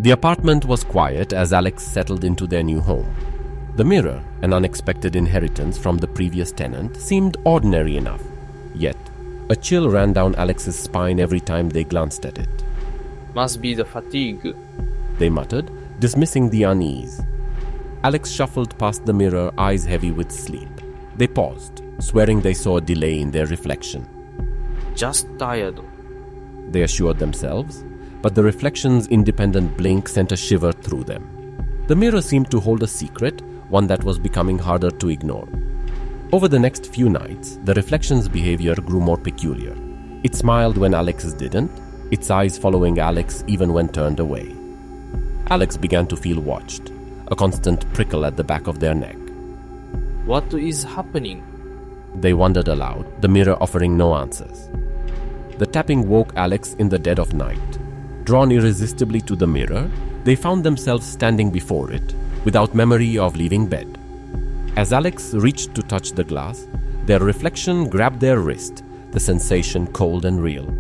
The apartment was quiet as Alex settled into their new home. The mirror, an unexpected inheritance from the previous tenant, seemed ordinary enough. Yet, a chill ran down Alex's spine every time they glanced at it. Must be the fatigue, they muttered, dismissing the unease. Alex shuffled past the mirror, eyes heavy with sleep. They paused, swearing they saw a delay in their reflection. Just tired. They assured themselves, but the reflection's independent blink sent a shiver through them. The mirror seemed to hold a secret, one that was becoming harder to ignore. Over the next few nights, the reflection's behavior grew more peculiar. It smiled when Alex didn't, its eyes following Alex even when turned away. Alex began to feel watched, a constant prickle at the back of their neck. What is happening? They wondered aloud, the mirror offering no answers. The tapping woke Alex in the dead of night. Drawn irresistibly to the mirror, they found themselves standing before it, without memory of leaving bed. As Alex reached to touch the glass, their reflection grabbed their wrist, the sensation cold and real.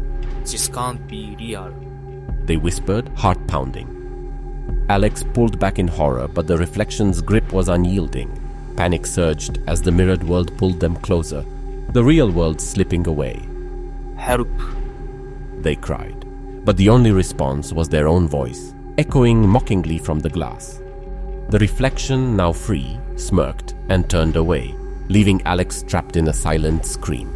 This can't be real. They whispered, heart pounding. Alex pulled back in horror, but the reflection's grip was unyielding. Panic surged as the mirrored world pulled them closer, the real world slipping away. Help! They cried, but the only response was their own voice, echoing mockingly from the glass. The reflection, now free, smirked and turned away, leaving Alex trapped in a silent scream.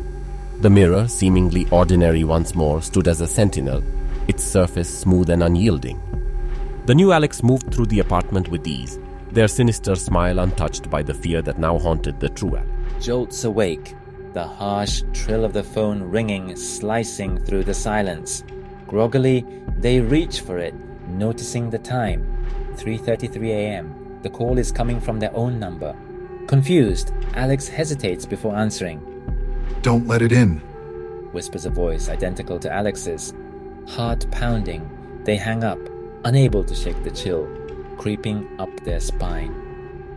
The mirror, seemingly ordinary once more, stood as a sentinel, its surface smooth and unyielding. The new Alex moved through the apartment with ease, their sinister smile untouched by the fear that now haunted the true Alex. Jolts awake, the harsh trill of the phone ringing, slicing through the silence. Groggily, they reach for it, noticing the time. 3:33 a.m. The call is coming from their own number. Confused, Alex hesitates before answering. Don't let it in, Whispers a voice identical to Alex's. Heart pounding, they hang up, unable to shake the chill, creeping up their spine.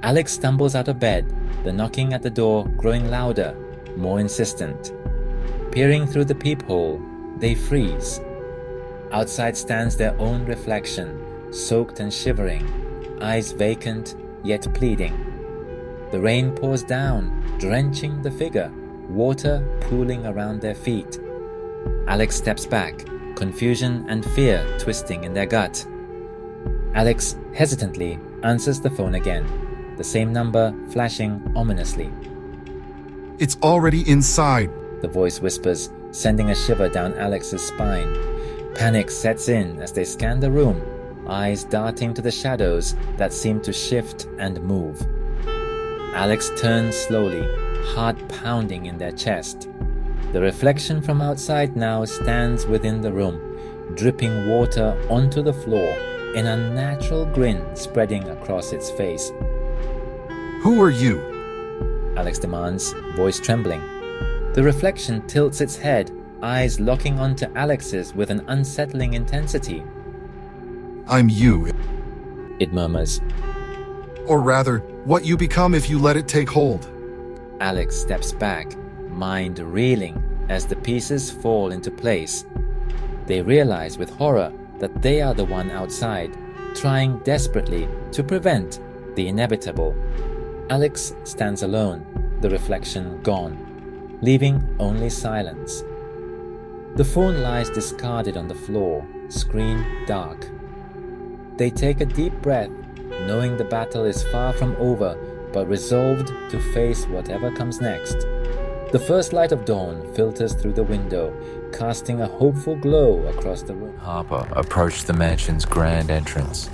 Alex stumbles out of bed, the knocking at the door growing louder, more insistent. Peering through the peephole, they freeze. Outside stands their own reflection, soaked and shivering, eyes vacant yet pleading. The rain pours down, drenching the figure, water pooling around their feet. Alex steps back, confusion and fear twisting in their gut. Alex hesitantly answers the phone again, the same number flashing ominously. it's already inside. The voice whispers, sending a shiver down Alex's spine. Panic sets in as they scan the room, eyes darting to the shadows that seem to shift and move. Alex turns slowly, heart pounding in their chest. The reflection from outside now stands within the room, dripping water onto the floor, an unnatural grin spreading across its face. Who are you? Alex demands, voice trembling. The reflection tilts its head, eyes locking onto Alex's with an unsettling intensity. I'm you. It murmurs. Or rather, what you become if you let it take hold. Alex steps back, mind reeling as the pieces fall into place. They realize with horror that they are the one outside, trying desperately to prevent the inevitable. Alex stands alone, the reflection gone, leaving only silence. The phone lies discarded on the floor, screen dark. They take a deep breath, knowing the battle is far from over, but resolved to face whatever comes next. The first light of dawn filters through the window, casting a hopeful glow across the room. Harper approached the mansion's grand entrance,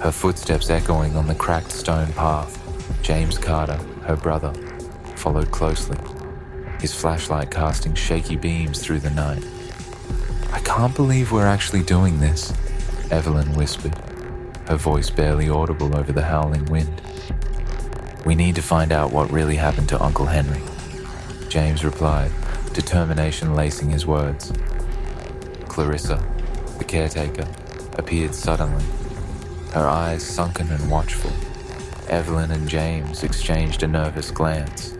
her footsteps echoing on the cracked stone path. James Carter, her brother, followed closely, his flashlight casting shaky beams through the night. "I can't believe we're actually doing this," Evelyn whispered, her voice barely audible over the howling wind. "We need to find out what really happened to Uncle Henry," James replied, determination lacing his words. Clarissa, the caretaker, appeared suddenly, her eyes sunken and watchful. Evelyn and James exchanged a nervous glance.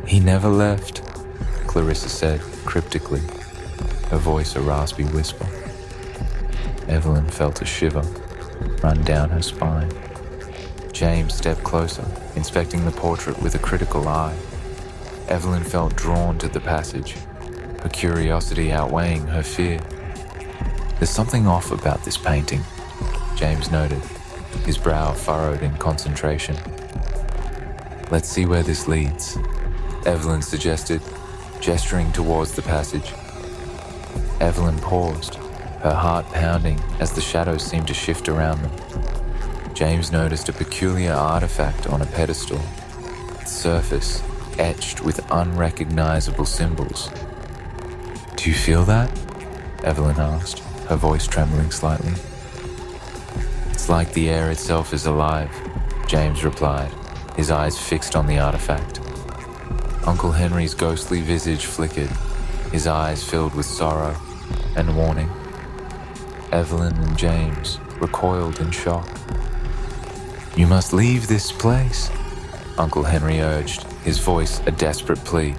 "He never left," Clarissa said cryptically, her voice a raspy whisper. Evelyn felt a shiver run down her spine. James stepped closer, inspecting the portrait with a critical eye. Evelyn felt drawn to the passage, her curiosity outweighing her fear. There's something off about this painting, James noted, his brow furrowed in concentration. Let's see where this leads, Evelyn suggested, gesturing towards the passage. Evelyn paused, her heart pounding as the shadows seemed to shift around them. James noticed a peculiar artifact on a pedestal, its surface etched with unrecognizable symbols. Do you feel that? Evelyn asked, her voice trembling slightly. It's like the air itself is alive, James replied, his eyes fixed on the artifact. Uncle Henry's ghostly visage flickered, his eyes filled with sorrow and warning. Evelyn and James recoiled in shock. You must leave this place, Uncle Henry urged, his voice a desperate plea.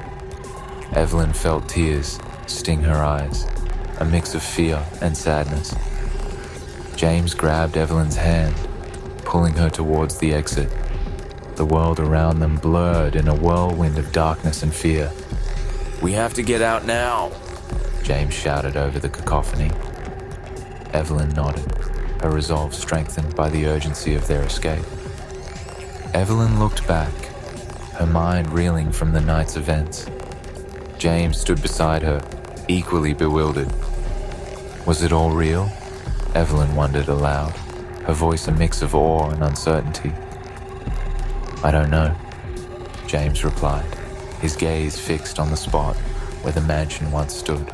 Evelyn felt tears sting her eyes, a mix of fear and sadness. James grabbed Evelyn's hand, pulling her towards the exit. The world around them blurred in a whirlwind of darkness and fear. We have to get out now, James shouted over the cacophony. Evelyn nodded, her resolve strengthened by the urgency of their escape. Evelyn looked back, her mind reeling from the night's events. James stood beside her, equally bewildered. Was it all real? Evelyn wondered aloud, her voice a mix of awe and uncertainty. I don't know, James replied, his gaze fixed on the spot where the mansion once stood.